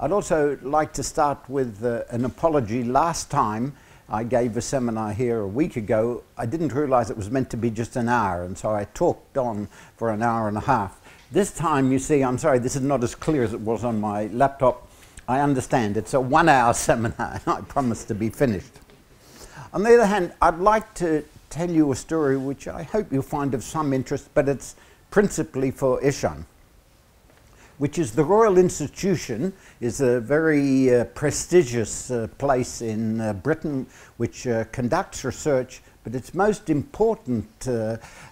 I'd also like to start with an apology. Last time I gave a seminar here a week ago, I didn't realize it was meant to be just an hour, and so I talked on for an hour and a half. This time, you see, I'm sorry, this is not as clear as it was on my laptop. I understand, it's a 1 hour seminar, and I promise to be finished. On the other hand, I'd like to tell you a story which I hope you'll find of some interest, but it's principally for Ishan, which is the Royal Institution is a very prestigious place in Britain which conducts research, but its most important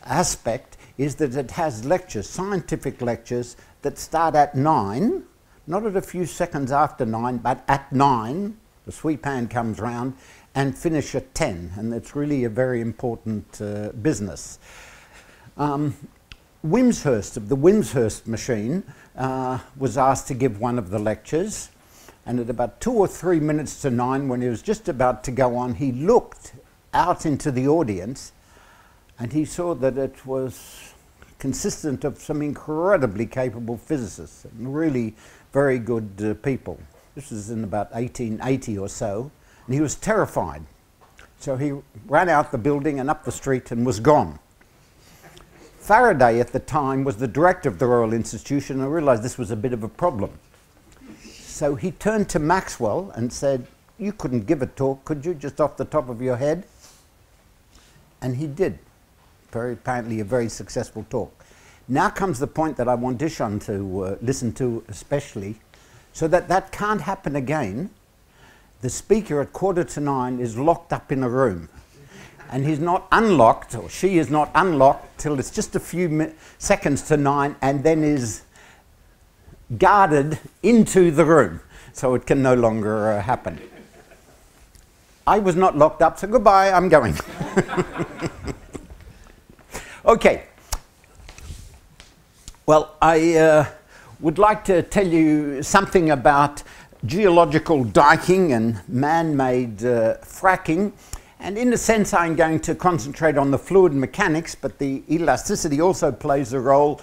aspect is that it has lectures, scientific lectures, that start at 9, not at a few seconds after 9, but at 9, the sweep hand comes round, and finish at 10, and it's really a very important business. Wimshurst of the Wimshurst machine was asked to give one of the lectures, and at about 2 or 3 minutes to 9, when he was just about to go on, he looked out into the audience and he saw that it was consistent of some incredibly capable physicists and really very good people. This was in about 1880 or so, and he was terrified. So he ran out the building and up the street and was gone. Faraday at the time was the director of the Royal Institution and realized this was a bit of a problem. So he turned to Maxwell and said, "You couldn't give a talk, could you, just off the top of your head?" And he did. Apparently a very successful talk. Now comes the point that I want Ishan to listen to especially, so that that can't happen again. The speaker at 8:45 is locked up in a room. And he's not unlocked, or she is not unlocked, till it's just a few seconds to 9, and then is guarded into the room, so it can no longer happen. I was not locked up, so goodbye, I'm going. Okay. Well, I would like to tell you something about geological diking and man-made fracking. And in a sense, I'm going to concentrate on the fluid mechanics, but the elasticity also plays a role.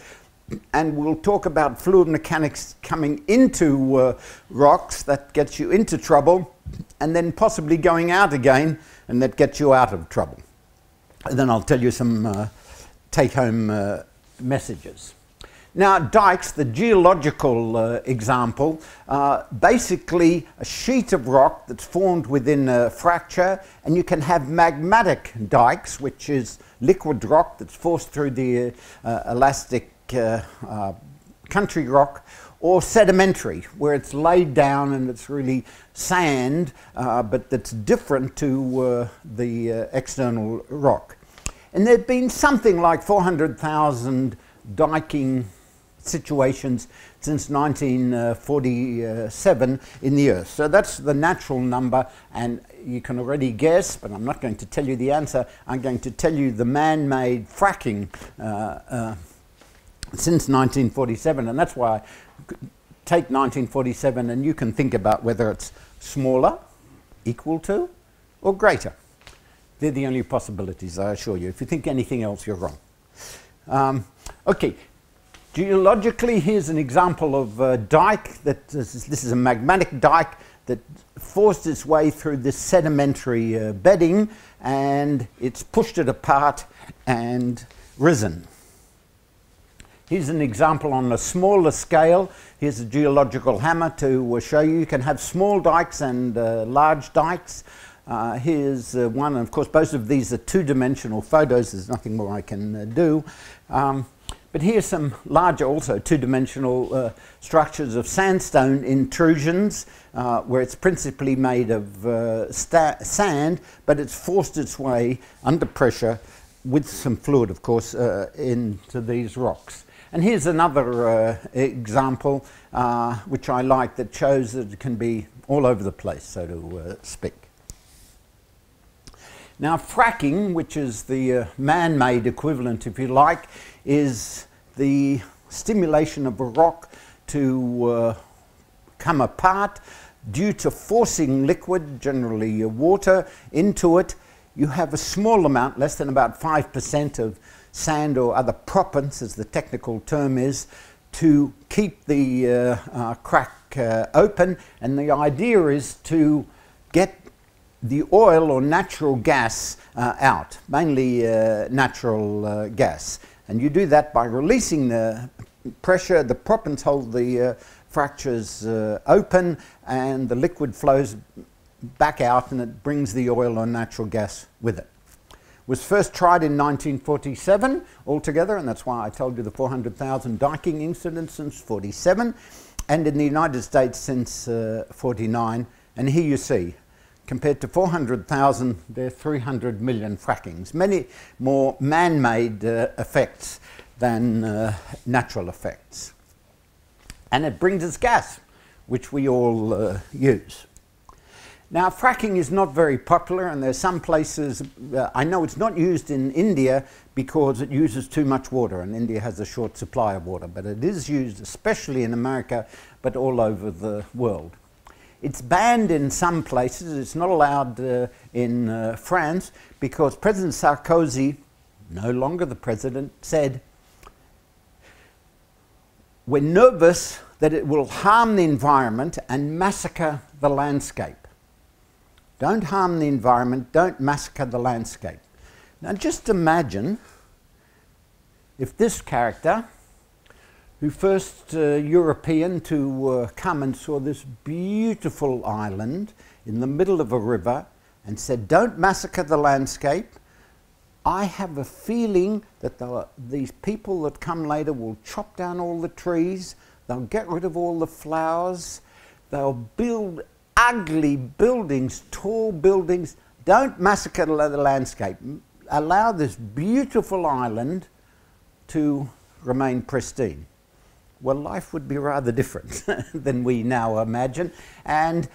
And we'll talk about fluid mechanics coming into rocks, that gets you into trouble, and then possibly going out again, and that gets you out of trouble. And then I'll tell you some take-home messages. Now, dikes, the geological example, basically a sheet of rock that's formed within a fracture, and you can have magmatic dikes, which is liquid rock that's forced through the elastic country rock, or sedimentary, where it's laid down and it's really sand, but that's different to the external rock. And there have been something like 400,000 diking situations since 1947 in the Earth. So that's the natural number, and you can already guess, but I'm not going to tell you the answer. I'm going to tell you the man-made fracking since 1947, and that's why I take 1947 and you can think about whether it's smaller, equal to, or greater. They're the only possibilities, I assure you. If you think anything else, you're wrong. Okay. Geologically, here's an example of a dike. This is a magmatic dike that forced its way through this sedimentary bedding, and it's pushed it apart and risen. Here's an example on a smaller scale. Here's a geological hammer to show you. You can have small dikes and large dikes. Here's one, and of course both of these are two-dimensional photos. There's nothing more I can do. But here's some larger, also two-dimensional structures of sandstone intrusions, where it's principally made of sand, but it's forced its way under pressure with some fluid, of course, into these rocks. And here's another example, which I like, that shows that it can be all over the place, so to speak. Now, fracking, which is the man-made equivalent, if you like, is the stimulation of a rock to come apart due to forcing liquid, generally water, into it. You have a small amount, less than about 5% of sand or other proppants, as the technical term is, to keep the crack open, and the idea is to get the oil or natural gas out, mainly natural gas. And you do that by releasing the pressure. The proppants hold the fractures open, and the liquid flows back out, and it brings the oil or natural gas with it. Was first tried in 1947 altogether, and that's why I told you the 400,000 diking incidents since 47, and in the United States since 49. And here you see, compared to 400,000, there are 300 million frackings, many more man-made effects than natural effects. And it brings us gas, which we all use. Now, fracking is not very popular, and there's some places, I know it's not used in India because it uses too much water, and India has a short supply of water, but it is used especially in America, but all over the world. It's banned in some places. It's not allowed in France because President Sarkozy, no longer the president, said, "We're nervous that it will harm the environment and massacre the landscape. Don't harm the environment, don't massacre the landscape." Now just imagine if this character, who first European to come and saw this beautiful island in the middle of a river and said, "Don't massacre the landscape. I have a feeling that these people that come later will chop down all the trees, they'll get rid of all the flowers, they'll build ugly buildings, tall buildings. Don't massacre the landscape. Allow this beautiful island to remain pristine." Well, life would be rather different than we now imagine. And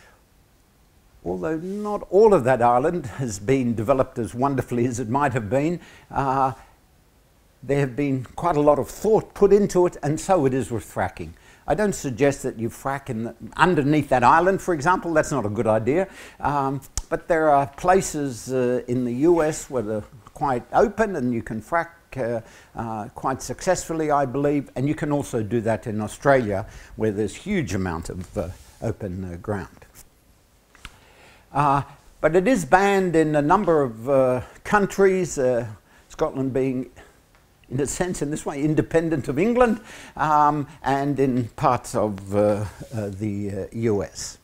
although not all of that island has been developed as wonderfully as it might have been, there have been quite a lot of thought put into it, and so it is with fracking. I don't suggest that you frack underneath that island, for example. That's not a good idea. But there are places in the US where they're quite open, and you can frack quite successfully, I believe. And you can also do that in Australia, where there's huge amount of open ground. But it is banned in a number of countries, Scotland being, in a sense, in this way, independent of England, and in parts of the US.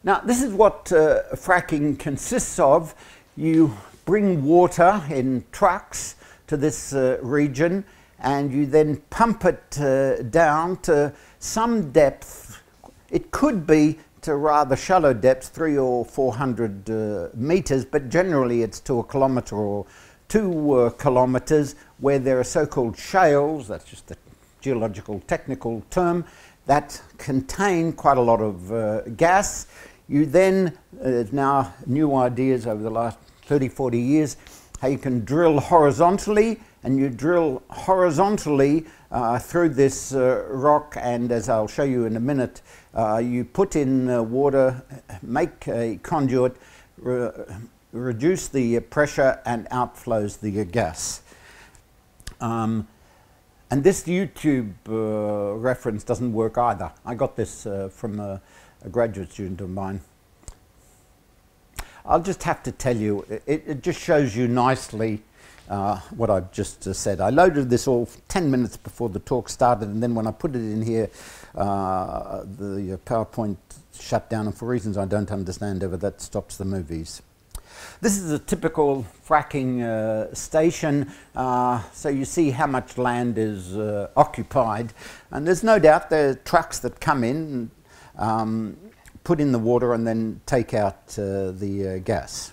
Now, this is what fracking consists of. You bring water in trucks to this region, and you then pump it down to some depth. It could be to rather shallow depths, 300 or 400 meters, but generally it's to a kilometer or 2 kilometers, where there are so-called shales, that's just a geological technical term, that contain quite a lot of gas. You then, now new ideas over the last 30, 40 years, how you can drill horizontally, and you drill horizontally through this rock, and as I'll show you in a minute, you put in water, make a conduit, reduce the pressure, and outflows the gas. And this YouTube reference doesn't work either. I got this from a graduate student of mine. I'll just have to tell you, it just shows you nicely what I've just said. I loaded this all 10 minutes before the talk started, and then when I put it in here, the PowerPoint shut down, and for reasons I don't understand ever, that stops the movies. This is a typical fracking station, so you see how much land is occupied, and there's no doubt there are trucks that come in, put in the water, and then take out the gas.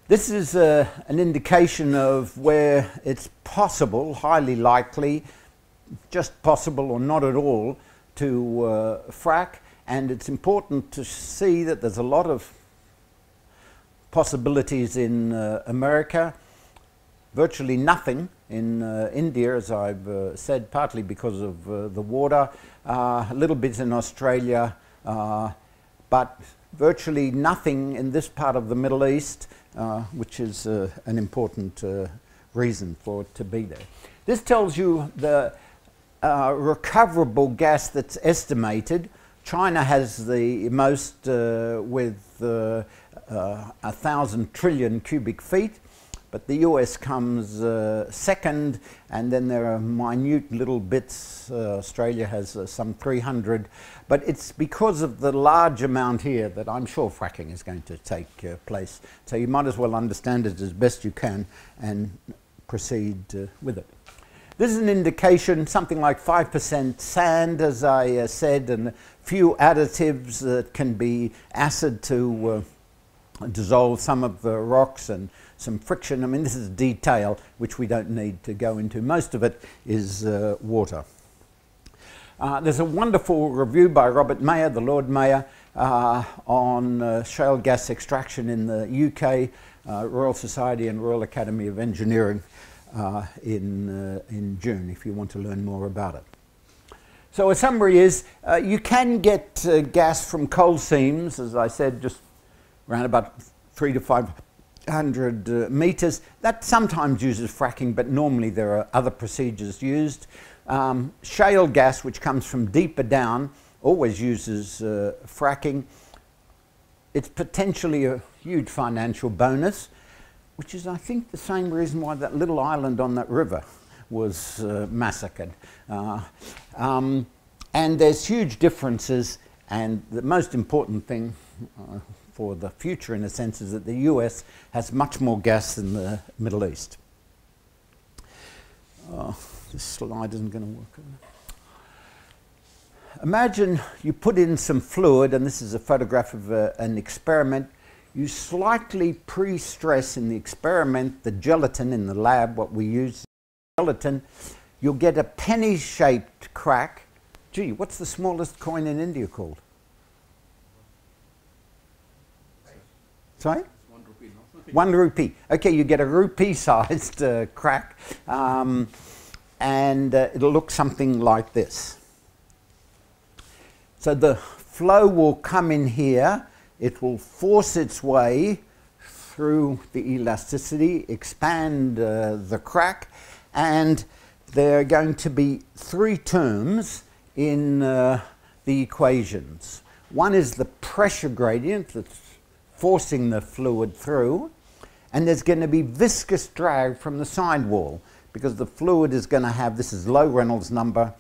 This is an indication of where it's possible, highly likely, just possible or not at all, to frack, and it's important to see that there's a lot of possibilities in America, virtually nothing in India, as I've said, partly because of the water, a little bit in Australia, but virtually nothing in this part of the Middle East, which is an important reason for it to be there. This tells you the recoverable gas that's estimated. China has the most with 1,000 trillion cubic feet, but the US comes second, and then there are minute little bits. Australia has some 300, but it's because of the large amount here that I'm sure fracking is going to take place. So you might as well understand it as best you can and proceed with it. This is an indication, something like 5% sand, as I said, and a few additives that can be acid to dissolve some of the rocks, and some friction. I mean, this is detail which we don't need to go into. Most of it is water. There's a wonderful review by Robert Mayer, the Lord Mayor, on shale gas extraction in the UK, Royal Society and Royal Academy of Engineering in June, if you want to learn more about it. So a summary is, you can get gas from coal seams, as I said, just around about 300 to 500 meters. That sometimes uses fracking, but normally there are other procedures used. Shale gas, which comes from deeper down, always uses fracking. It's potentially a huge financial bonus, which is, I think, the same reason why that little island on that river was massacred. And there's huge differences, and the most important thing for the future, in a sense, is that the US has much more gas than the Middle East. This slide isn't going to work. Imagine you put in some fluid, and this is a photograph of an experiment. You slightly pre-stress in the experiment the gelatin in the lab, what we use, gelatin. You'll get a penny-shaped crack. Gee, what's the smallest coin in India called? Sorry? 1 rupee, no? 1 rupee. Okay, you get a rupee-sized crack, and it'll look something like this. So the flow will come in here. It will force its way through the elasticity, expand the crack, and there are going to be 3 terms in the equations. One is the pressure gradient that's forcing the fluid through, and there's going to be viscous drag from the sidewall, because the fluid is going to have, this is low Reynolds number,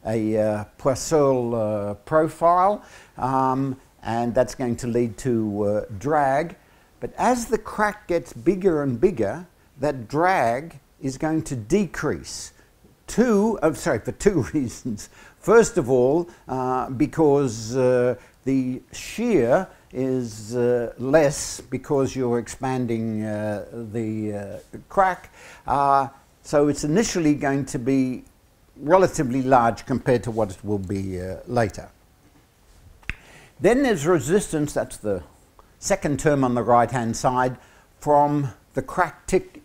a Poiseuille profile, and that's going to lead to drag. But as the crack gets bigger and bigger, that drag is going to decrease. For 2 reasons. First of all, because the shear is less because you're expanding the crack. So it's initially going to be relatively large compared to what it will be later. Then there's resistance, that's the second term on the right-hand side, from the crack tip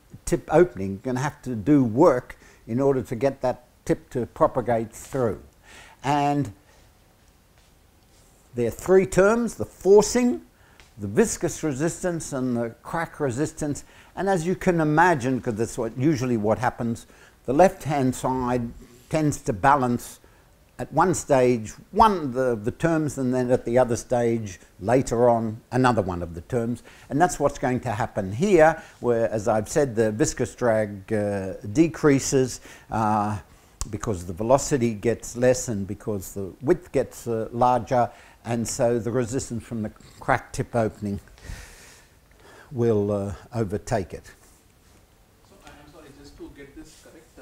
opening. You're going to have to do work in order to get that tip to propagate through. And there are 3 terms: the forcing, the viscous resistance, and the crack resistance. And as you can imagine, because that's usually what happens, the left-hand side tends to balance at one stage the terms, and then at the other stage later on another one of the terms. And that's what's going to happen here, where, as I've said, the viscous drag decreases because the velocity gets less and because the width gets larger, and so the resistance from the crack tip opening will overtake it. So I'm sorry, just to get this correct,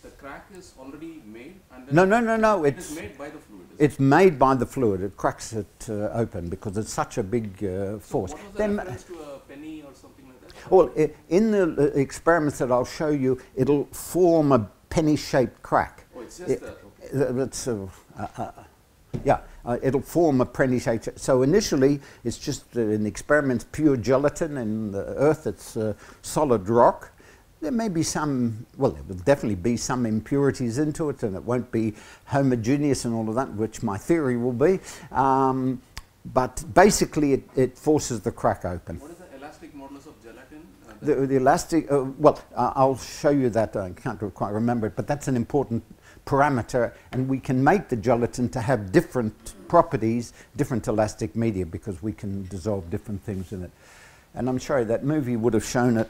the crack is already made, and then no. It is made by the fluid. It's made by the fluid. It cracks it open because it's such a big force. So what was the reference to a penny or something like that? Well, in the experiments that I'll show you, it'll form a penny-shaped crack. Oh, it's just it'll form a penny-shaped. So initially, it's just in the experiments pure gelatin. In the Earth, it's solid rock. There may be some, well, there will definitely be some impurities into it, and it won't be homogeneous and all of that, which my theory will be. But basically, it forces the crack open. What is the elastic modulus of gelatin? The elastic, I'll show you that. I can't quite remember it, but that's an important parameter, and we can make the gelatin to have different properties, different elastic media, because we can dissolve different things in it. And I'm sorry, that movie would have shown it.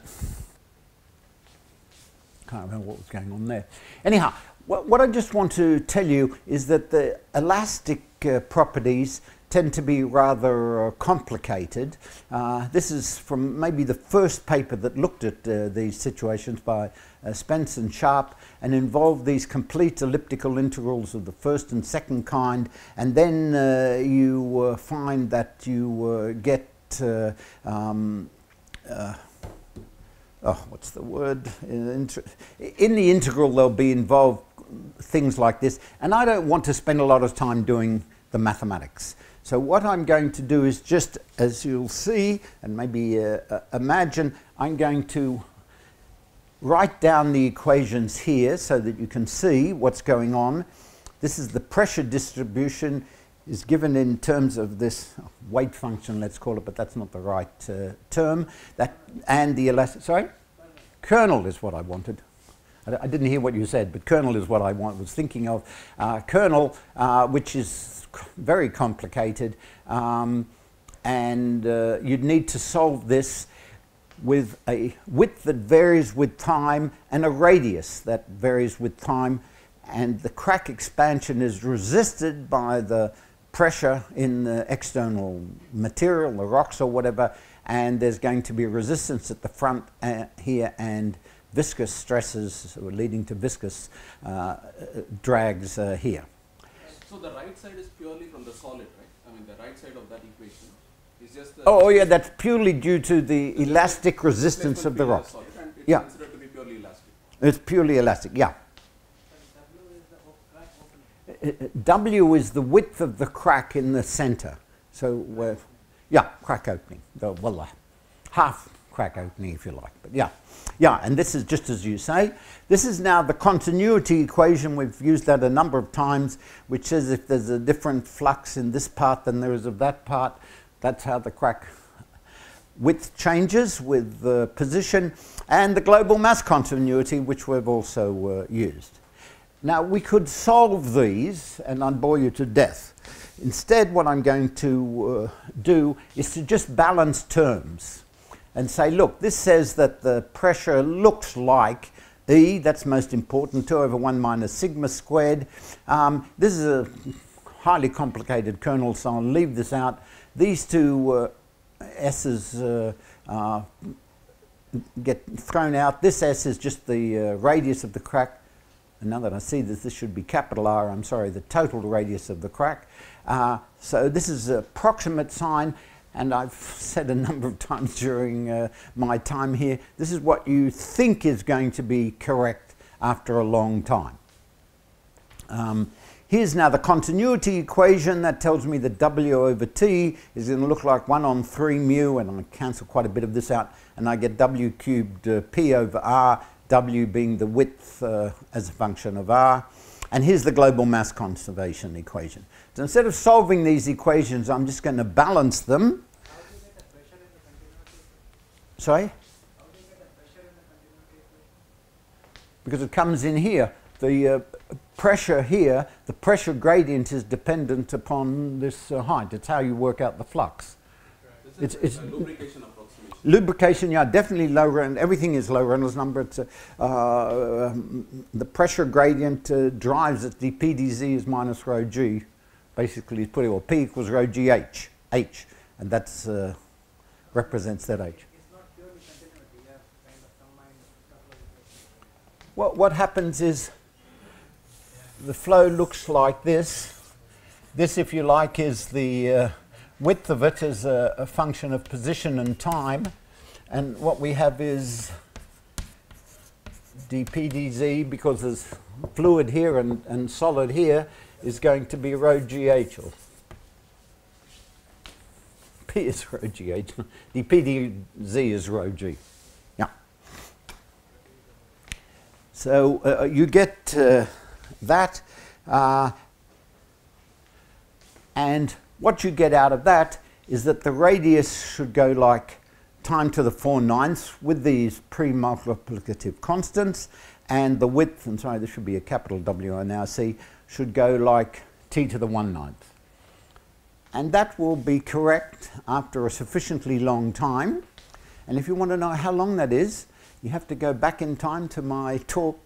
Can't remember what was going on there. Anyhow, what I just want to tell you is that the elastic properties tend to be rather complicated. This is from maybe the first paper that looked at these situations by Spence and Sharp, and involved these complete elliptical integrals of the first and second kind, and then you find that you get what's the word? In the integral there'll be involved things like this, and I don't want to spend a lot of time doing the mathematics. So what I'm going to do is just, as you'll see, and maybe imagine, I'm going to write down the equations here so that you can see what's going on. This is the pressure distribution is given in terms of this weight function, let's call it, but that's not the right term. That and the elastic, sorry? Kernel is what I wanted. I didn't hear what you said, but kernel is what I was thinking of. Kernel, which is very complicated, and you'd need to solve this with a width that varies with time and a radius that varies with time, and the crack expansion is resisted by the pressure in the external material, the rocks or whatever, and there's going to be resistance at the front here, and viscous stresses leading to viscous drags here. So the right side is purely from the solid, right? I mean, the right side of that equation is just the... Oh yeah, that's purely due to the elastic resistance of the rock. It's yeah. considered to be purely elastic. It's purely elastic, yeah. W is the width of the crack in the center. So, yeah, crack opening. Well, half crack opening, if you like. But yeah. Yeah, and this is just as you say. This is now the continuity equation. We've used that a number of times, which says if there's a different flux in this part than there is of that part, that's how the crack width changes with the position, and the global mass continuity, which we've also used. Now, we could solve these, and I'd bore you to death. Instead, what I'm going to do is to just balance terms and say, look, this says that the pressure looks like E, that's most important, 2 over 1 minus sigma squared. This is a highly complicated kernel, so I'll leave this out. These two S's get thrown out. This S is just the radius of the crack. And now that I see this, this should be capital R, I'm sorry, the total radius of the crack. So this is an approximate sign, and I've said a number of times during my time here, this is what you think is going to be correct after a long time. Here's now the continuity equation that tells me that W over T is going to look like 1 on 3 mu, and I cancel quite a bit of this out, and I get W cubed P over R, W being the width as a function of R. And here's the global mass conservation equation. So instead of solving these equations, I'm just going to balance them. How do you get the pressure in the continuity equation? Sorry? How do you get the pressure in the continuity equation? Because it comes in here. The pressure here, the pressure gradient is dependent upon this height. It's how you work out the flux. This is a lubrication approximation. Lubrication, yeah, definitely low Reynolds. Everything is low Reynolds number. It's, the pressure gradient drives it. dP dz is minus rho g. Basically, put it, or P equals rho g h, and that's represents that h. It's not purely continuity. You have kind of combined a couple of equations. What happens is the flow looks like this. This, if you like, is the width of it as a function of position and time, and what we have is dP dz, because there's fluid here and solid here, is going to be rho gh, or P is rho gh, dP dz is rho g. Yeah. So you get that, and what you get out of that is that the radius should go like time to the 4/9 with these pre-multiplicative constants, and the width, and sorry, this should be a capital W I now see, should go like t to the 1/9. And that will be correct after a sufficiently long time. And if you want to know how long that is, you have to go back in time to my talk.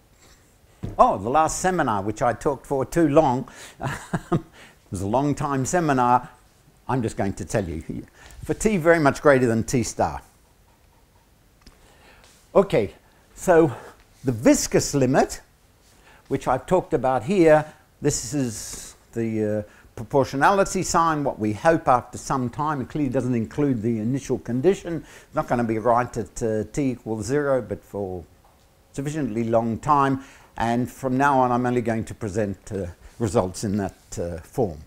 Oh, the last seminar, which I talked for too long. It was a long time seminar. I'm just going to tell you. For t very much greater than t star. Okay, so the viscous limit, which I've talked about here, this is the proportionality sign, what we hope after some time. It clearly doesn't include the initial condition. It's not going to be right at t equals 0, but for sufficiently long time. And from now on, I'm only going to present results in that form.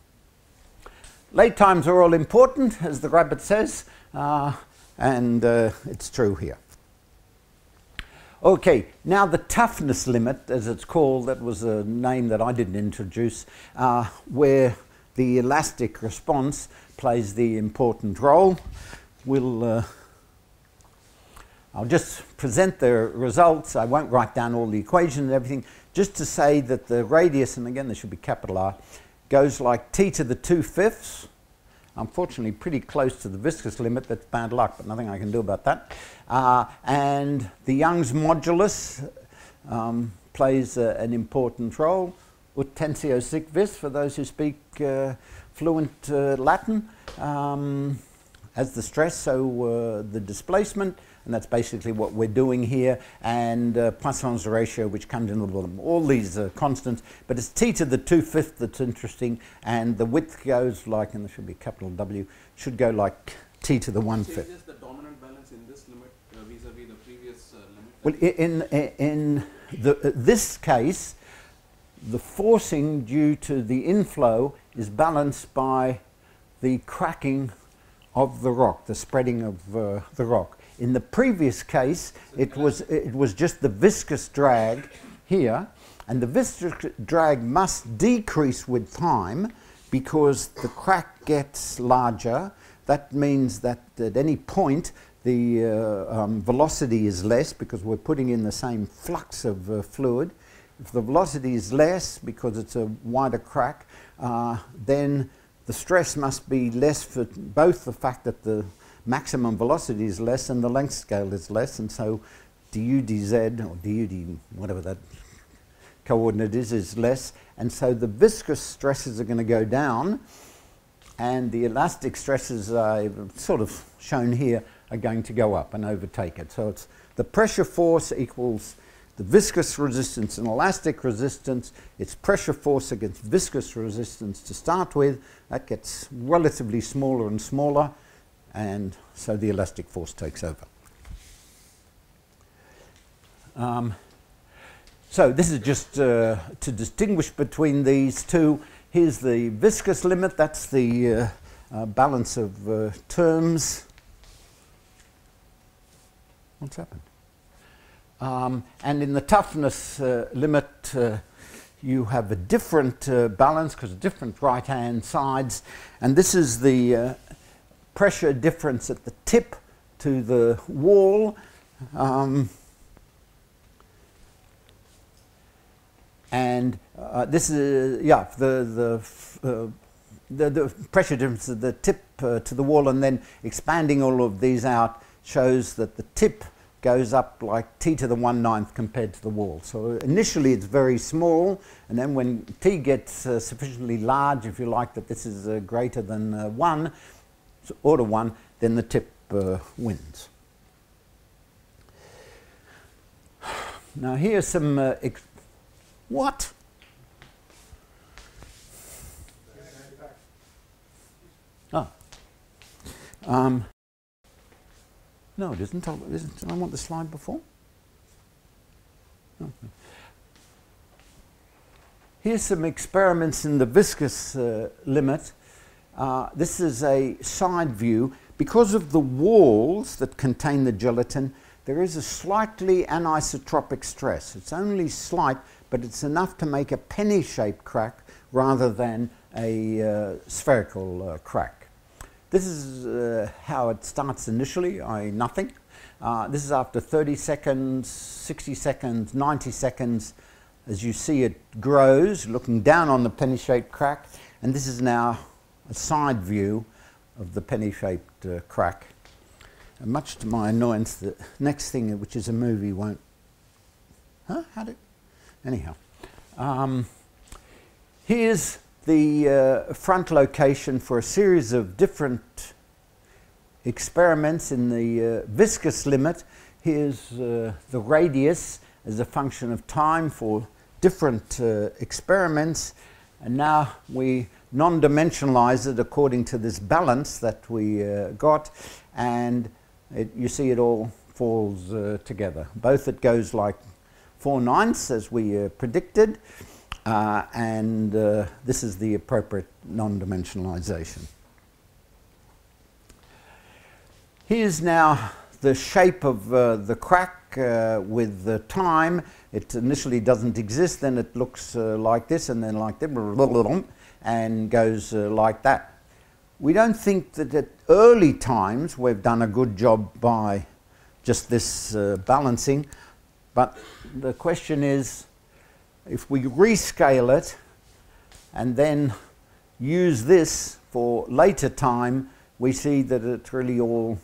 Late times are all important, as the rabbit says, and it's true here. Okay, now the toughness limit, as it's called, that was a name that I didn't introduce, where the elastic response plays the important role. I'll just present the results. I won't write down all the equations and everything, just to say that the radius, and again there should be capital R, goes like t to the 2/5. Unfortunately, pretty close to the viscous limit. That's bad luck, but nothing I can do about that. And the Young's modulus plays an important role. Ut tensio sic vis, for those who speak fluent Latin, as the stress, so the displacement. And that's basically what we're doing here. And Poisson's ratio, which comes in the bottom. All these are constants, but it's t to the 2/5 that's interesting. And the width goes like, and there should be capital W, should go like t to the 1/5. Changes the dominant balance in this limit vis-a-vis the previous limit? Well, in this case, the forcing due to the inflow is balanced by the cracking of the rock, the spreading of the rock. In the previous case, it was just the viscous drag here, and the viscous drag must decrease with time because the crack gets larger. That means that at any point the velocity is less because we're putting in the same flux of fluid. If the velocity is less because it's a wider crack, then the stress must be less for both the fact that the maximum velocity is less and the length scale is less, and so du dz or du d whatever that coordinate is less, and so the viscous stresses are going to go down, and the elastic stresses I've sort of shown here are going to go up and overtake it. So it's the pressure force equals the viscous resistance and elastic resistance. It's pressure force against viscous resistance to start with. That gets relatively smaller and smaller, and so the elastic force takes over. So this is just to distinguish between these two. Here's the viscous limit. That's the balance of terms. What's happened? And in the toughness limit, you have a different balance because of different right-hand sides. And this is the pressure difference at the tip to the wall. And this is, yeah, the pressure difference at the tip to the wall, and then expanding all of these out shows that the tip goes up like t to the 1/9 compared to the wall. So initially it's very small, and then when t gets sufficiently large, if you like, that this is greater than 1, so order 1, then the tip wins. Now here's some what? Oh. No, it isn't. I want the slide before. Okay. Here's some experiments in the viscous limit. This is a side view. Because of the walls that contain the gelatin, there is a slightly anisotropic stress. It's only slight, but it's enough to make a penny-shaped crack rather than a spherical crack. This is how it starts initially, nothing. This is after 30 seconds, 60 seconds, 90 seconds. As you see, it grows, looking down on the penny-shaped crack. And this is now a side view of the penny-shaped crack. And much to my annoyance, the next thing, which is a movie, won't... Huh? How did... Anyhow. Here's the front location for a series of different experiments in the viscous limit. Here's the radius as a function of time for different experiments. And now we non-dimensionalize it according to this balance that we got. And you see it all falls together. Both it goes like 4/9 as we predicted. And this is the appropriate non-dimensionalization. Here's now the shape of the crack with the time. It initially doesn't exist, then it looks like this, and then like that, and goes like that. We don't think that at early times we've done a good job by just this balancing, but the question is, if we rescale it and then use this for later time, we see that it really all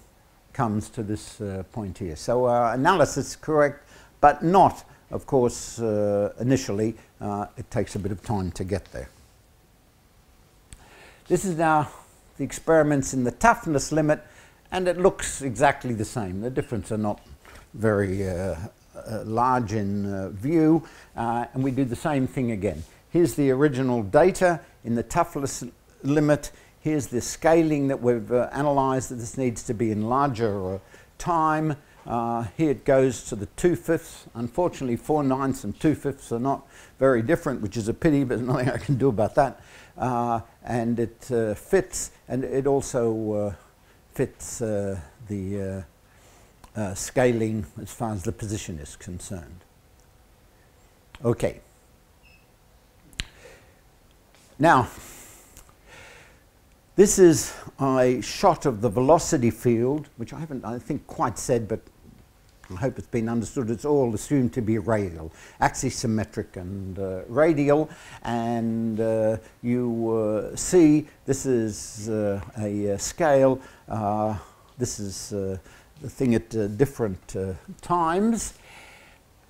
comes to this point here. So our analysis is correct, but not, of course, initially. It takes a bit of time to get there. This is now the experiments in the toughness limit, and it looks exactly the same. The difference are not very large in view, and we do the same thing again. Here's the original data in the toughness limit. Here's the scaling that we've analysed, that this needs to be in larger time. Here it goes to the 2/5. Unfortunately, 4/9 and 2/5 are not very different, which is a pity, but there's nothing I can do about that. And it fits, and it also fits the scaling as far as the position is concerned. Okay. Now, this is a shot of the velocity field, which I haven't, I think, quite said, but I hope it's been understood. It's all assumed to be radial, axisymmetric and radial. And you see this is a scale. This is the thing at different times.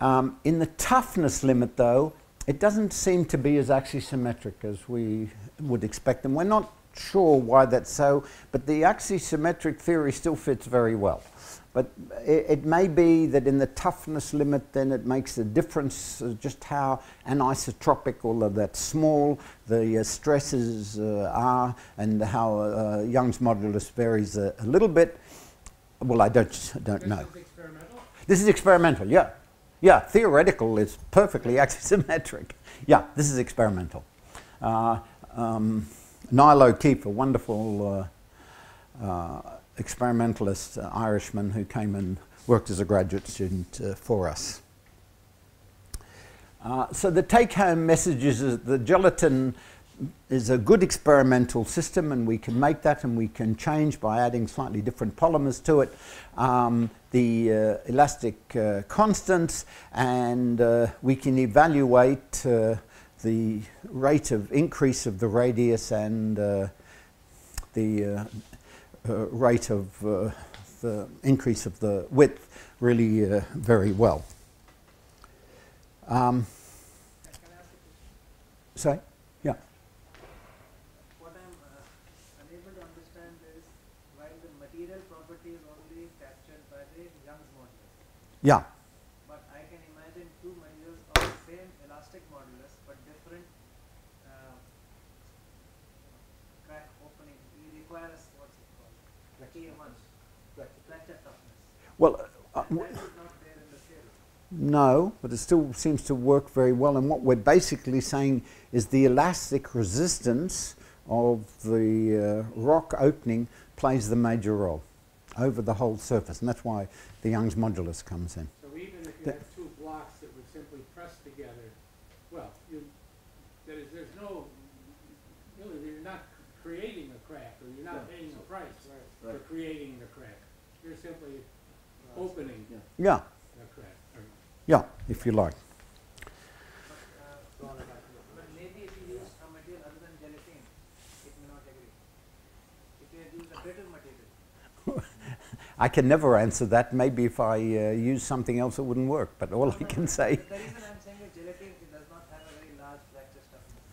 In the toughness limit, though, it doesn't seem to be as axisymmetric as we would expect. And we're not sure why that's so, but the axisymmetric theory still fits very well. But it may be that in the toughness limit, then it makes a difference just how anisotropic, although that's small, the stresses are, and how Young's modulus varies a little bit. Well, I don't know. This is experimental? This is experimental, yeah. Yeah, theoretical is perfectly axisymmetric. Yeah, this is experimental. Niall O'Keefe, a wonderful experimentalist, Irishman, who came and worked as a graduate student for us. So the take-home message is that the gelatin is a good experimental system, and we can make that, and we can change by adding slightly different polymers to it the elastic constants, and we can evaluate the rate of increase of the radius and the rate of the increase of the width really very well. Can I ask a question? Sorry? Yeah. What I'm unable to understand is while the material property is only captured by the Young's modulus, Yeah. but I can imagine two measures of the same elastic modulus but different crack opening. It requires what's it called? K1, fracture toughness. Well, That is not there in the theory. no, but it still seems to work very well. And what we're basically saying is the elastic resistance of the rock opening plays the major role over the whole surface. And that's why the Young's modulus comes in. So even if you have two blocks that would simply press together, well, there's no, really, you're not creating a crack, or you're not paying a price for creating the crack. You're simply opening Yeah, the crack. yeah, if you like. But maybe if you use a material other than gelatin, it may not agree. If you use a brittle material, I can never answer that. Maybe if I use something else, it wouldn't work. But all I can say. the reason I'm saying is gelatin, it does not have a very large fracture toughness.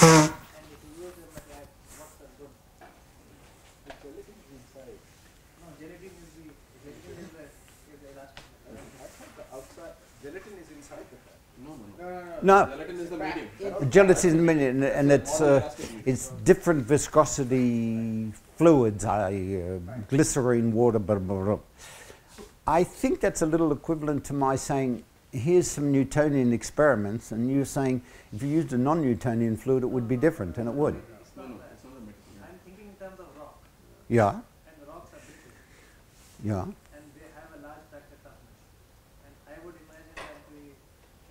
And if you use a material, what's the good? The gelatin is inside. No, gelatin is the elastic. I thought the outside gelatin is inside the crack. No. No. Gelatin is the medium. Gelatin medium, and it's different viscosity fluids, glycerine, water, blah, blah, blah. I think that's a little equivalent to my saying, here's some Newtonian experiments, and you're saying if you used a non-Newtonian fluid, it would be different, and it would. It's not that. It's not a material. I'm thinking in terms of rock. Yeah, And the rocks are brittle. yeah. And they have a large fracture toughness. And I would imagine that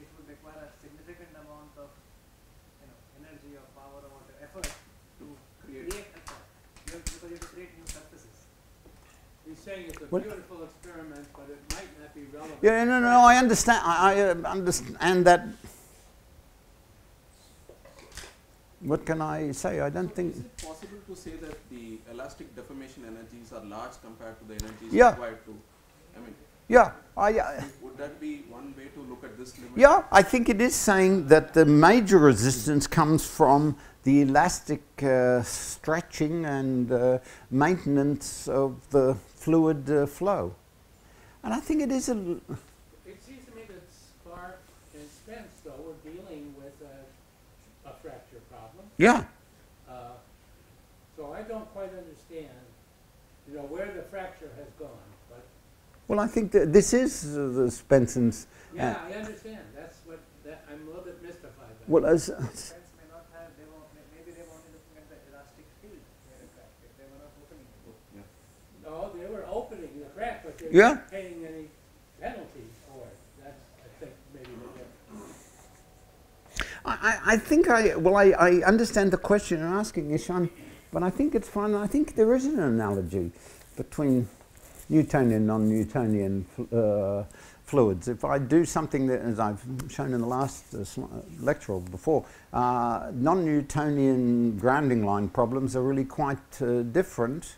it would require a significant amount of energy or power or whatever effort to create a crack. Because you have to create new surfaces. He's saying it's a What? beautiful experiment, but it might not be relevant. Yeah, no, I understand. I understand that. What can I say? I don't think. Is it possible to say that the elastic deformation energies are large compared to the energies Yeah. required to? I mean, Yeah, would that be one way to look at this limit? yeah, I think it is saying that the major resistance comes from the elastic stretching and maintenance of the fluid flow. And I think it is a. It seems to me that Spark and Spence, though, were dealing with a fracture problem. Yeah. So I don't quite understand, where the fracture has gone. But Well, I think that this is the Spenson's. yeah, I understand. That's what I'm a little bit mystified by. Well, as Friends may not have, maybe they were only looking at the elastic field where it cracked. They were not opening it. Yeah. No, they were opening the crack, but they Yeah. weren't paying any penalty for it. That's, I think, maybe the difference. I think I understand the question you're asking, Ishan, but I think it's fine. I think there is an analogy between Newtonian and non-Newtonian fluids. If I do something that, as I've shown in the last lecture or before, non-Newtonian grounding line problems are really quite different.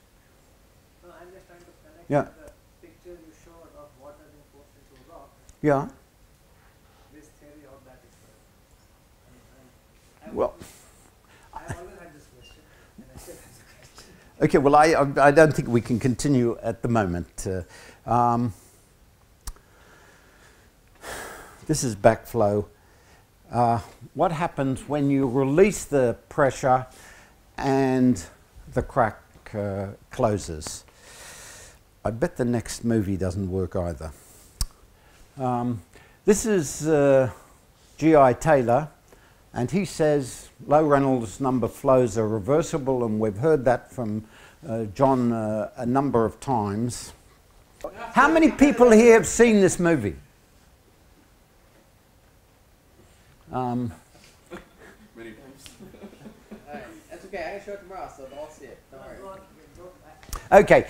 No, I'm just trying to connect Yeah. the picture you showed of water being forced into rock, Yeah. this theory of that experiment. Well. I've always had this question, and I still have the question. Okay, well, I don't think we can continue at the moment. This is backflow. What happens when you release the pressure and the crack closes? I bet the next movie doesn't work either. This is G.I. Taylor, and he says low Reynolds number flows are reversible, and we've heard that from John a number of times. How many people here have seen this movie? Many times. Alright, that's okay. I can show it tomorrow, so they'll all see it. Don't worry. Okay,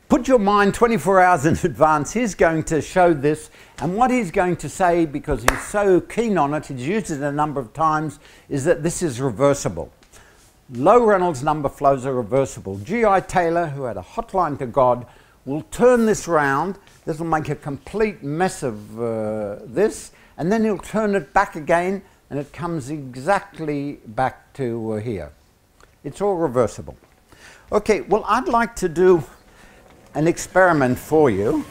put your mind 24 hours in advance. He's going to show this, and what he's going to say, because he's so keen on it, he's used it a number of times, is that this is reversible. Low Reynolds number flows are reversible. G.I. Taylor, who had a hotline to God, will turn this round. This will make a complete mess of this, and then he'll turn it back again, and it comes exactly back to here. It's all reversible. Okay, well, I'd like to do an experiment for you.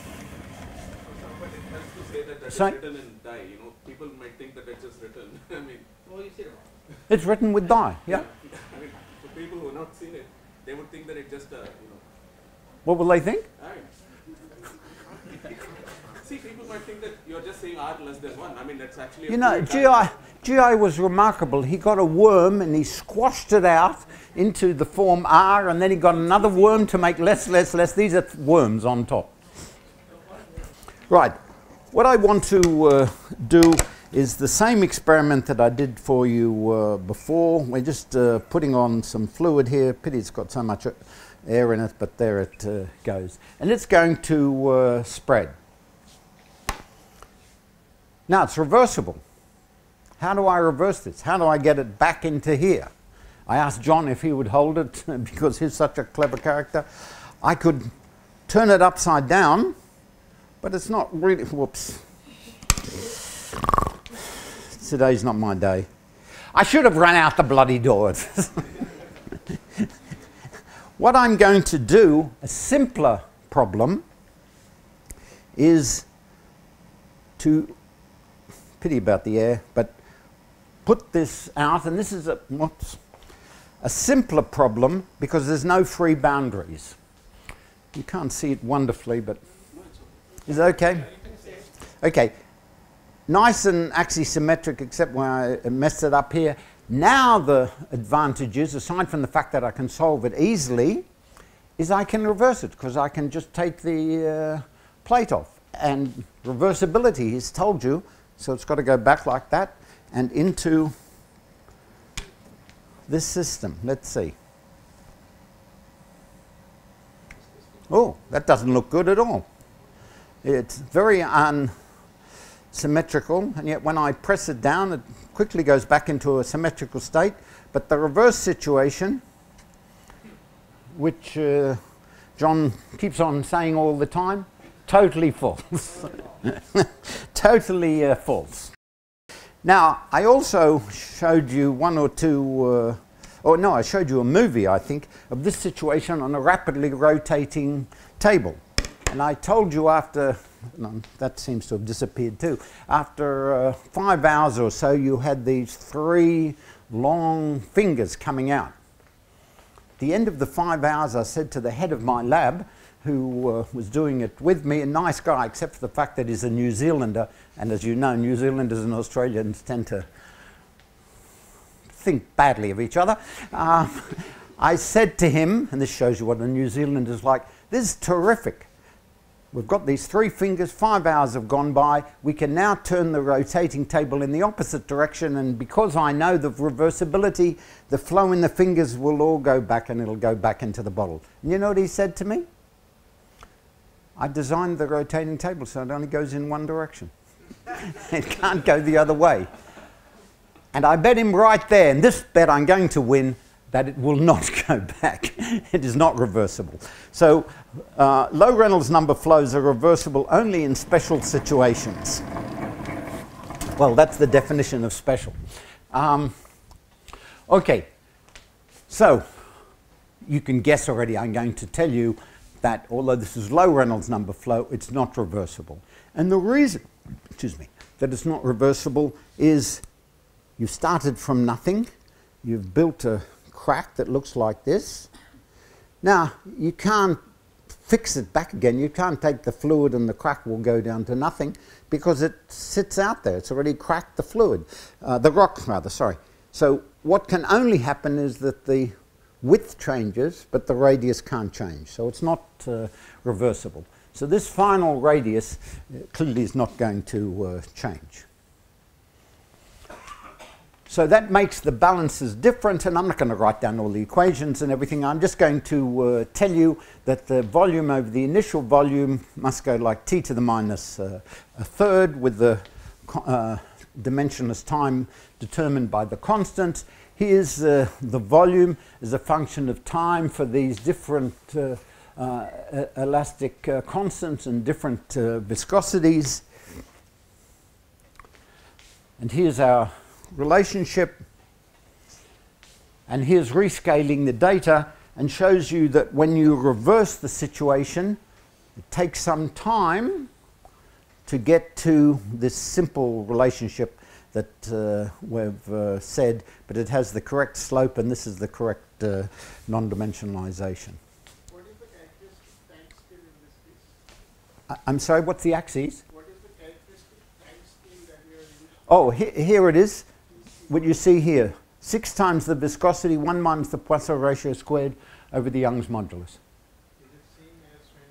But it helps to say that that is Sorry? written in dye. People might think that it's just written. I mean, Well, you see it wrong. It's written with dye, yeah. I mean, for people who have not seen it, they would think that it just, What will they think? See, people might think that you're just saying R less than 1. I mean, that's actually You know, G.I. was remarkable. He got a worm and he squashed it out into the form R, and then he got another worm to make less. These are worms on top. Right. What I want to do is the same experiment that I did for you before. We're just putting on some fluid here. Pity it's got so much air in it, but there it goes. And it's going to spread. Now it's reversible. How do I reverse this? How do I get it back into here? I asked John if he would hold it because he's such a clever character. I could turn it upside down, but it's not really, whoops. Today's not my day. I should have run out the bloody door. What I'm going to do, a simpler problem, is to, pity about the air, but put this out, and this is a, whoops, a simpler problem because there's no free boundaries. You can't see it wonderfully, but is it okay? Okay. Nice and axisymmetric, except when I messed it up here. Now the advantage is, aside from the fact that I can solve it easily, is I can reverse it because I can just take the plate off. And reversibility, he's told you, so it's got to go back like that and into this system. Let's see. Oh, that doesn't look good at all. It's very unsymmetrical, and yet when I press it down, it quickly goes back into a symmetrical state. But the reverse situation, which John keeps on saying all the time, totally false. Totally false. Now, I also showed you one or two, I showed you a movie, I think, of this situation on a rapidly rotating table. And I told you after, no, that seems to have disappeared too, after 5 hours or so, you had these 3 long fingers coming out. At the end of the 5 hours, I said to the head of my lab, who was doing it with me, a nice guy, except for the fact that he's a New Zealander, and as you know, New Zealanders and Australians tend to think badly of each other. I said to him, and this shows you what a New Zealander is like, this is terrific. We've got these 3 fingers, 5 hours have gone by, we can now turn the rotating table in the opposite direction, and because I know the reversibility, the flow in the fingers will all go back and it'll go back into the bottle. And you know what he said to me? I designed the rotating table so it only goes in one direction. It can't go the other way. And I bet him right there, and this bet I'm going to win, that it will not go back. It is not reversible. So low Reynolds number flows are reversible only in special situations. Well, that's the definition of special. Okay, so you can guess already I'm going to tell you that although this is low Reynolds number flow, it's not reversible. And the reason, excuse me, that it's not reversible is you started from nothing, you've built a crack that looks like this. Now, you can't fix it back again. You can't take the fluid and the crack will go down to nothing because it sits out there. It's already cracked the fluid, the rock rather, sorry. So what can only happen is that the width changes, but the radius can't change. So it's not reversible. So this final radius clearly is not going to change. So that makes the balances different, and I'm not going to write down all the equations and everything. I'm just going to tell you that the volume over the initial volume must go like t to the minus a third with the dimensionless time determined by the constant. Here's the volume as a function of time for these different elastic constants and different viscosities. And here's our relationship, and here's rescaling the data and shows you that when you reverse the situation, it takes some time to get to this simple relationship that we've said, but it has the correct slope and this is the correct non-dimensionalization. What is the characteristic time scale in this case? I'm sorry, what's the axes? What is the characteristic time scale that we are using? Oh, here it is. What you see here, 6 times the viscosity, 1 minus the Poisson ratio squared over the Young's modulus. Is it same as when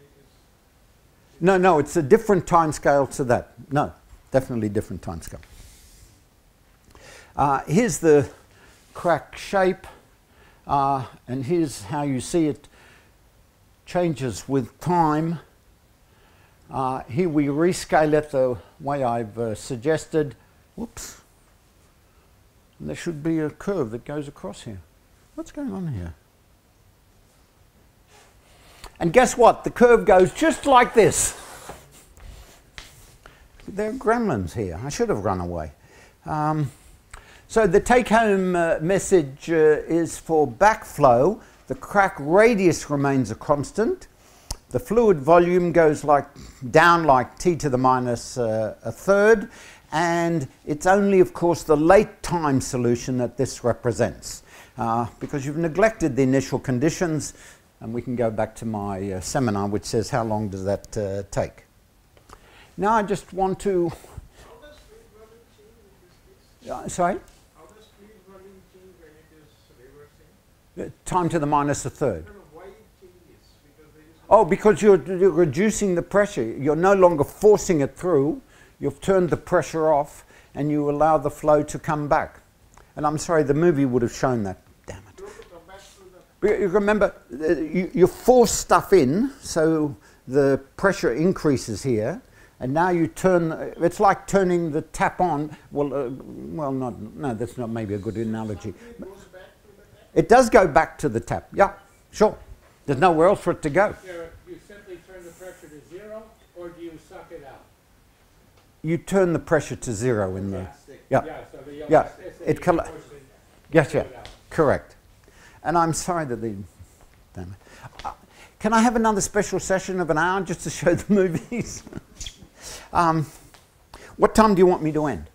it is? No, it's a different time scale to that. No, definitely different time scale. Here's the crack shape, and here's how you see it changes with time. Here we rescale it the way I've suggested. Whoops. And there should be a curve that goes across here. What's going on here? And guess what? The curve goes just like this. There are gremlins here. I should have run away. So the take-home message is for backflow. The crack radius remains a constant. The fluid volume goes down like t to the minus a third. And it's only, of course, the late time solution that this represents. Because you've neglected the initial conditions. And we can go back to my seminar, which says how long does that take. Now I just want to... How does fluid volume change in this case? Sorry? How does fluid volume change when it is reversing? Time to the minus a third. I don't know why it changes. Because there is Oh, because you're reducing the pressure. You're no longer forcing it through. You've turned the pressure off and you allow the flow to come back. And I'm sorry, the movie would have shown that. Damn it. You remember, you force stuff in, so the pressure increases here, and now you turn, it's like turning the tap on. Well, no, that's not maybe a good analogy. It does go back to the tap, yeah, sure. There's nowhere else for it to go. you simply turn the pressure to 0, or do you suck it out? You turn the pressure to 0 in there. Yeah, So the yeah, elasticity yes, yeah, correct. And I'm sorry that the... Damn it. Can I have another special session of an hour just to show the movies? What time do you want me to end?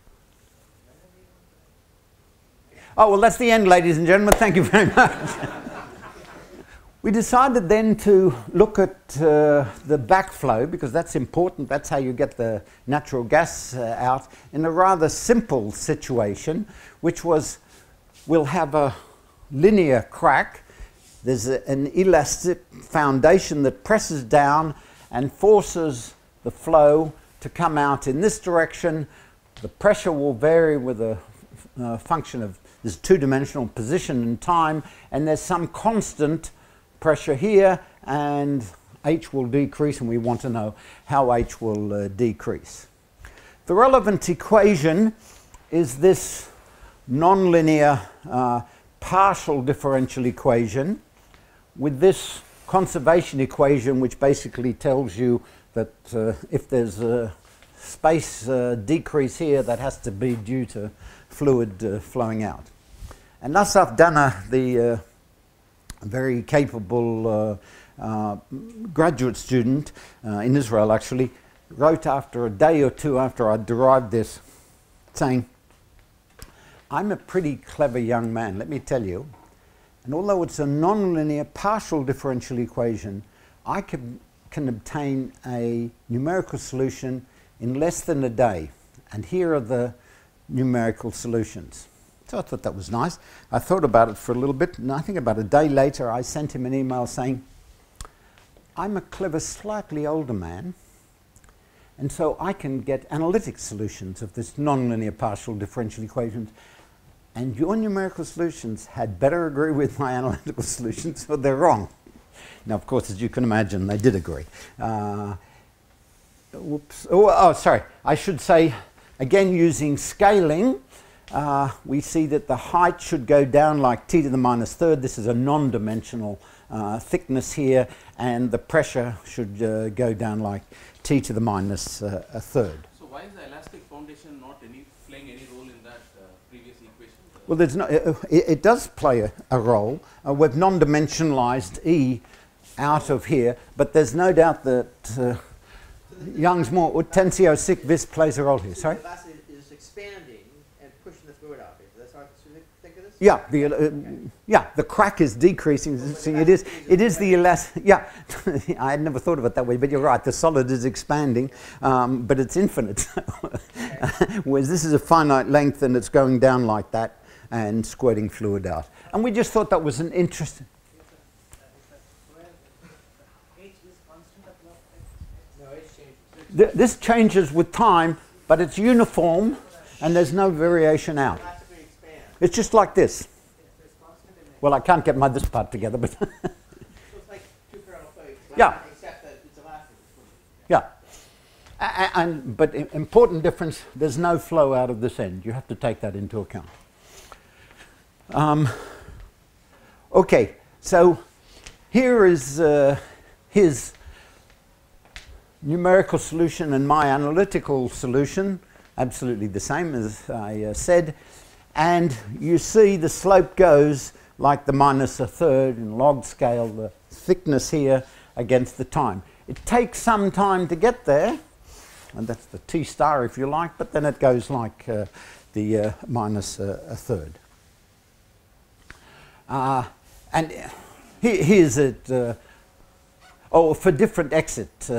Oh, well, that's the end, ladies and gentlemen. Thank you very much. We decided then to look at the backflow, because that's important. That's how you get the natural gas out, in a rather simple situation, which was we'll have a linear crack. There's an elastic foundation that presses down and forces the flow to come out in this direction. The pressure will vary with a function of this two-dimensional position and time, and there's some constant pressure here, and H will decrease, and we want to know how H will decrease. The relevant equation is this nonlinear partial differential equation with this conservation equation, which basically tells you that if there's a space decrease here, that has to be due to fluid flowing out. And Nassaf Dana, the very capable graduate student in Israel actually, wrote after a day or two after I derived this, saying, I'm a pretty clever young man, let me tell you, and although it's a nonlinear partial differential equation, I can obtain a numerical solution in less than a day, and here are the numerical solutions. So I thought that was nice. I thought about it for a little bit, and I think about a day later I sent him an email saying, I'm a clever, slightly older man, and so I can get analytic solutions of this nonlinear partial differential equations, and your numerical solutions had better agree with my analytical solutions, or they're wrong. Now, of course, as you can imagine, they did agree. Whoops. Oh, sorry. I should say, again, using scaling, we see that the height should go down like t to the minus third. This is a non-dimensional thickness here, and the pressure should go down like t to the minus a third. So why is the elastic foundation not playing any role in that previous equation? Well, there's no, it does play a role. We've non-dimensionalized E out of here, but there's no doubt that Young's more tensio sic vis plays a role here. Sorry? The elastic is expanding and pushing the fluid out. That's how I think of this? Yeah, the crack is decreasing. It is the elastic. Yeah, I had never thought of it that way, but you're right. The solid is expanding, but it's infinite. Whereas this is a finite length, and it's going down like that and squirting fluid out. And we just thought that was an interesting. This changes with time, but it's uniform, and there's no variation out. It's just like this. Well, I can't get this part together, but So it's like two parallel plates. Yeah. Except that it's elastic. Yeah. But important difference, there's no flow out of this end. You have to take that into account. Okay, so here is his numerical solution and my analytical solution, absolutely the same as I said. And you see the slope goes like the -1/3 in log scale, the thickness here against the time. It takes some time to get there, and that's the T star if you like, but then it goes like the -1/3. And here's it, for different exit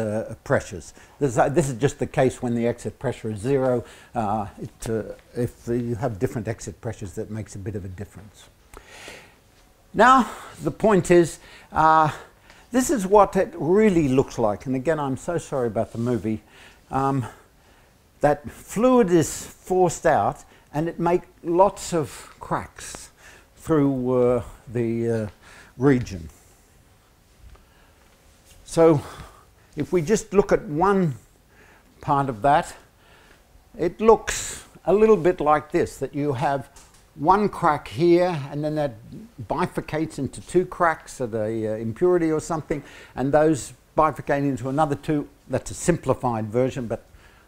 pressures. This is just the case when the exit pressure is 0. If you have different exit pressures, that makes a bit of a difference. Now, the point is, this is what it really looks like. And again, I'm so sorry about the movie. That fluid is forced out, and it makes lots of cracks through the region. So if we just look at one part of that, it looks a little bit like this, that you have one crack here, and then that bifurcates into 2 cracks at a impurity or something, and those bifurcate into another 2. That's a simplified version, but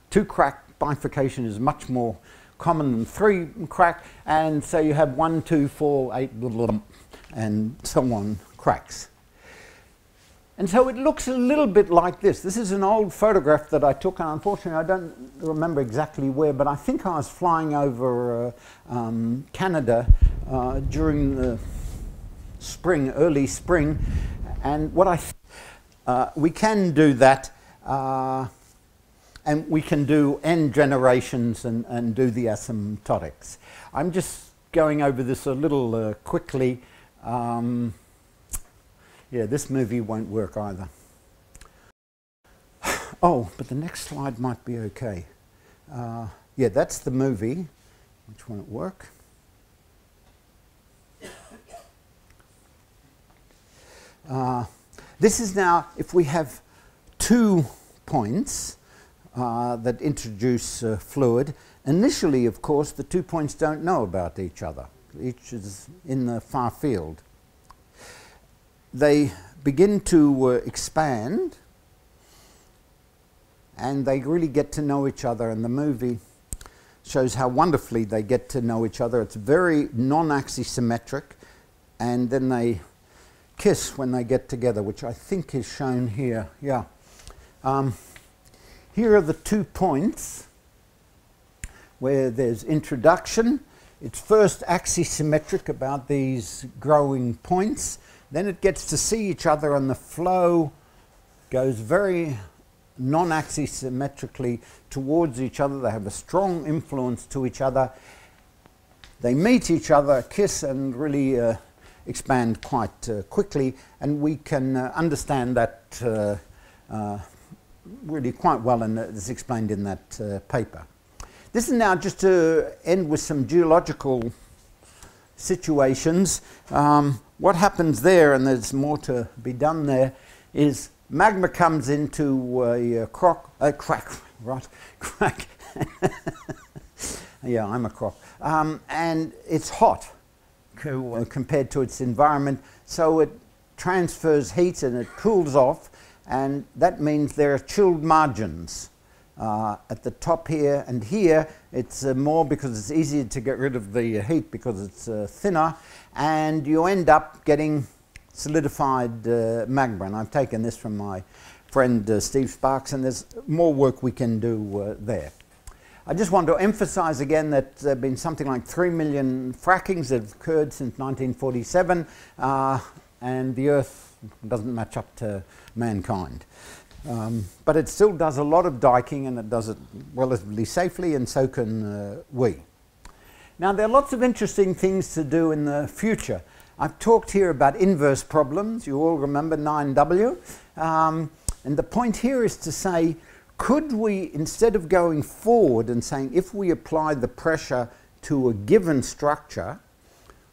2 crack bifurcation is much more common than 3 crack, and so you have 1, 2, 4, 8, and so on cracks. And so it looks a little bit like this. This is an old photograph that I took, and unfortunately I don't remember exactly where, but I think I was flying over Canada during the spring, early spring, and what we can do that, and we can do end generations and do the asymptotics. I'm just going over this a little quickly. Yeah, this movie won't work either. Oh, but the next slide might be okay. Yeah, that's the movie, which won't work. This is now, if we have 2 points that introduce fluid, initially, of course, the 2 points don't know about each other. Each is in the far field. They begin to expand, and they really get to know each other, and the movie shows how wonderfully they get to know each other. It's very non-axisymmetric, and then they kiss when they get together, which I think is shown here. Yeah. Here are the 2 points where there's introduction. It's first axisymmetric about these growing points. Then it gets to see each other, and the flow goes very non-axisymmetrically towards each other. They have a strong influence to each other. They meet each other, kiss, and really expand quite quickly, and we can understand that really quite well, and it's explained in that paper. This is now just to end with some geological situations. What happens there, and there's more to be done there, is magma comes into a crack. Yeah, I'm a croc. And it's hot compared to its environment, so it transfers heat and it cools off, and that means there are chilled margins. At the top here and here, it's more because it's easier to get rid of the heat because it's thinner, and you end up getting solidified magma. And I've taken this from my friend Steve Sparks, and there's more work we can do there. I just want to emphasize again that there have been something like 3 million frackings that have occurred since 1947, and the Earth doesn't match up to mankind. But it still does a lot of diking, and it does it relatively safely, and so can we. Now, there are lots of interesting things to do in the future. I've talked here about inverse problems. You all remember 9W. And the point here is to say, could we, instead of going forward and saying if we apply the pressure to a given structure,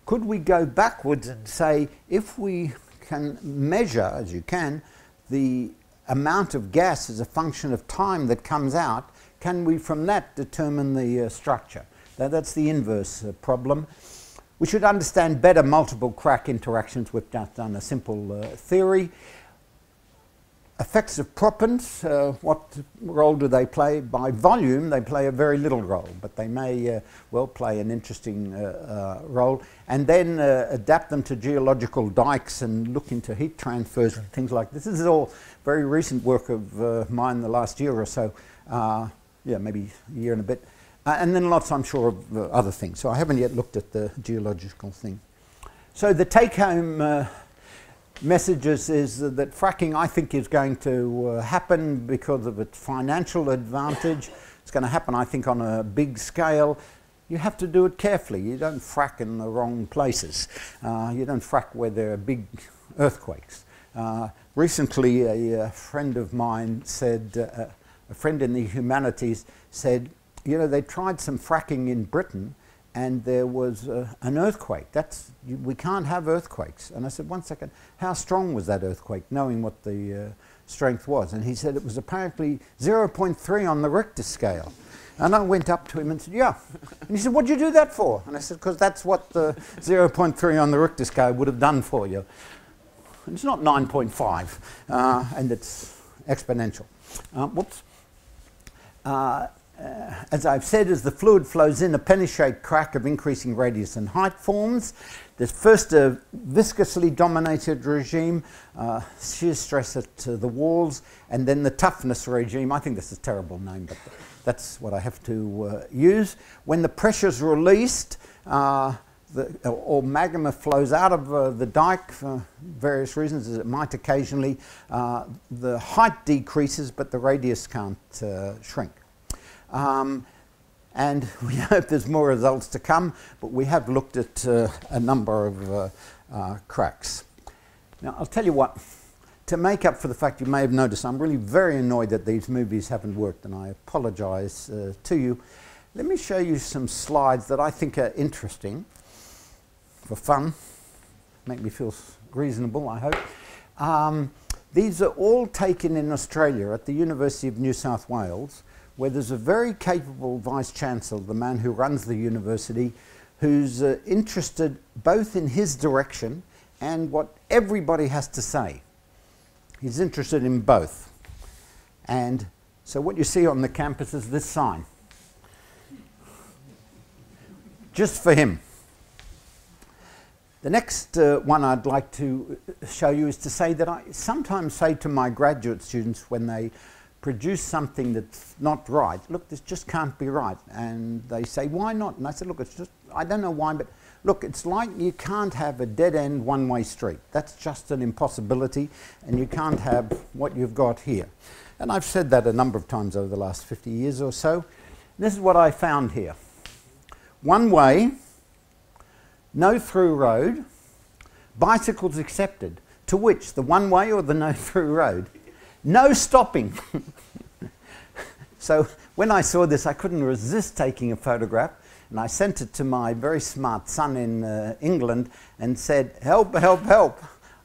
could we go backwards and say if we can measure, as you can, the amount of gas is a function of time that comes out, can we from that determine the structure? That's the inverse problem. We should understand better multiple crack interactions. We've just done a simple theory. Effects of proppants, what role do they play? By volume, they play a very little role, but they may well play an interesting role. And then adapt them to geological dikes and look into heat transfers and things like this. This is all very recent work of mine the last year or so. Yeah, maybe a year and a bit. And then lots, I'm sure, of other things. So I haven't yet looked at the geological thing. So the take-home messages is that fracking, I think, is going to happen because of its financial advantage. It's going to happen, I think, on a big scale. You have to do it carefully. You don't frack in the wrong places. You don't frack where there are big earthquakes. Recently, a friend of mine said, a friend in the humanities said, you know, they tried some fracking in Britain and there was an earthquake. We can't have earthquakes. And I said, one second, how strong was that earthquake, knowing what the strength was? And he said it was apparently 0.3 on the Richter scale. And I went up to him and said, yeah. And he said, what'd you do that for? And I said, because that's what the 0.3 on the Richter scale would have done for you. And it's not 9.5, and it's exponential. Whoops. As I've said, as the fluid flows in, a penny-shaped crack of increasing radius and height forms. There's first a viscously dominated regime, shear stress at the walls, and then the toughness regime. I think this is a terrible name, but that's what I have to use. When the pressure's released, or magma flows out of the dike for various reasons, as it might occasionally, the height decreases, but the radius can't shrink. And we hope there's more results to come, but we have looked at a number of cracks. Now, I'll tell you what, to make up for the fact you may have noticed, I'm really very annoyed that these movies haven't worked, and I apologize to you. Let me show you some slides that I think are interesting for fun, make me feel reasonable, I hope. These are all taken in Australia at the University of New South Wales, where there's a very capable Vice-Chancellor, the man who runs the university, who's interested both in his direction and what everybody has to say. He's interested in both. And so what you see on the campus is this sign. Just for him. The next one I'd like to show you is to say that I sometimes say to my graduate students when they produce something that's not right, look, this just can't be right. And they say, why not? And I said, look, it's just, I don't know why, but look, it's like you can't have a dead-end one-way street. That's just an impossibility, and you can't have what you've got here. And I've said that a number of times over the last 50 years or so. This is what I found here. One way, no through road, bicycles accepted. To which, the one way or the no through road? No stopping. So when I saw this, I couldn't resist taking a photograph, and I sent it to my very smart son in England and said, help, help, help.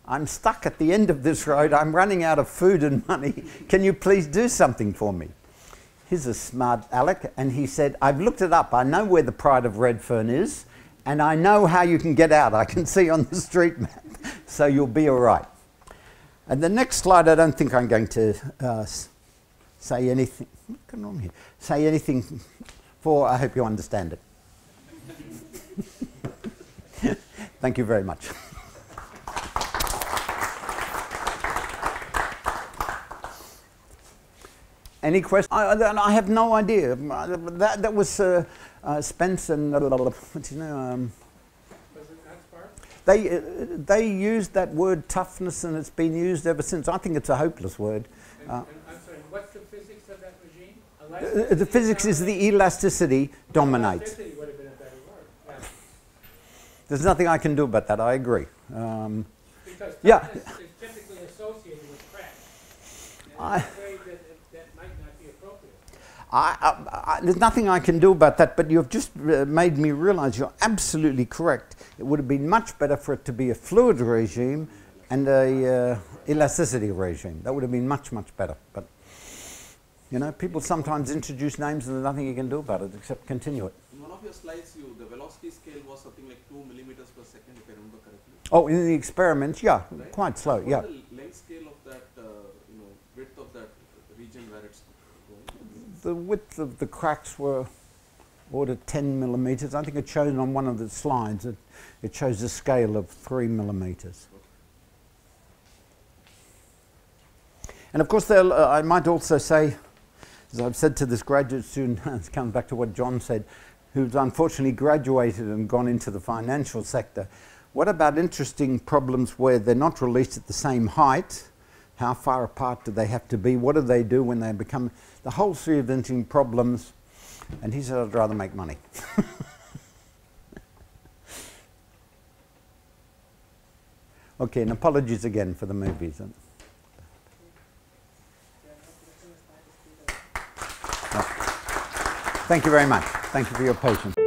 I'm stuck at the end of this road. I'm running out of food and money. Can you please do something for me? He's a smart Alec, and he said, I've looked it up. I know where the Pride of Redfern is, and I know how you can get out. I can see on the street map, so you'll be all right. And the next slide, I don't think I'm going to say anything. What's going on here? Say anything for. I hope you understand it. Thank you very much. Any questions? I have no idea. That was Spence and what's his name? They used that word toughness, and it's been used ever since. I think it's a hopeless word. I'm sorry, what's the physics of that regime? The physics is the elasticity dominates. Elasticity would have been a better word. Yeah. There's nothing I can do about that, I agree. Because yeah. toughness is typically associated with crack. That might not be appropriate. There's nothing I can do about that, but you've just made me realize you're absolutely correct. It would have been much better for it to be a fluid regime and a elasticity regime. That would have been much, much better. But, you know, people sometimes introduce names and there's nothing you can do about it except continue it. In one of your slides, the velocity scale was something like 2 millimeters per second, if I remember correctly. Oh, in the experiments, yeah, Right? quite slow, What yeah. is the length scale of that, width of that region where it's going? The width of the cracks were order 10 millimeters. I think it shows on one of the slides. It shows a scale of 3 millimeters. And of course, I might also say, as I've said to this graduate student, it comes back to what John said, who's unfortunately graduated and gone into the financial sector. What about interesting problems where they're not released at the same height? How far apart do they have to be? What do they do when they become the whole series of interesting problems? And he said, I'd rather make money. Okay, and apologies again for the movies. Thank you very much. Thank you for your patience.